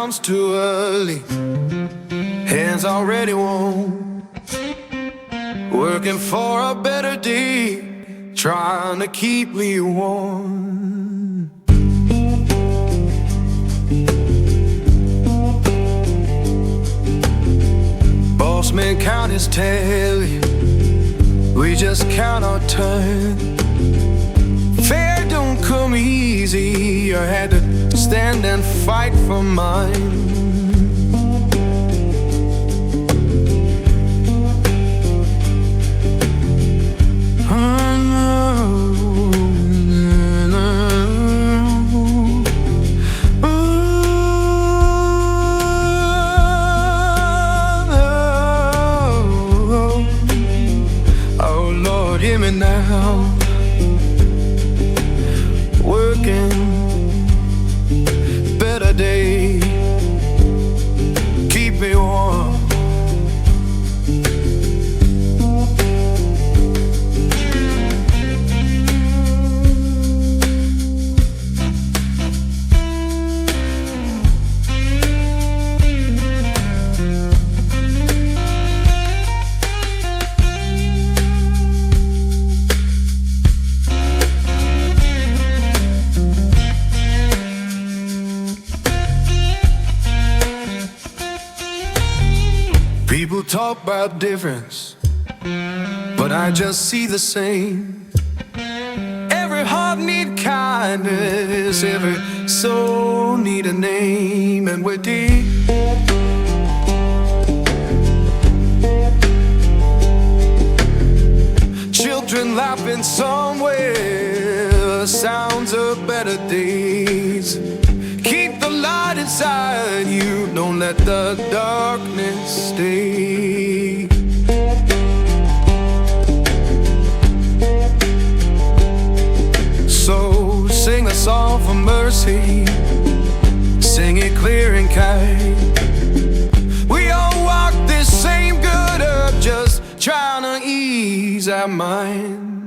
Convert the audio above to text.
comes too early, hands already warm, working for a better day, trying to keep me warm. Boss man count his tally, we just count our turn. Fair don't come easy, I had to stand and fight for mine. Oh Lord, hear me now. Working, better day, keep me warm. People talk about difference, but I just see the same. Every heart need kindness, every soul need a name, and we're deep. Children laughing somewhere, sounds of better days. Keep the light inside you, don't let the darkness stay. So sing a song for mercy, sing it clear and kind. We all walk this same good earth, just trying to ease our mind.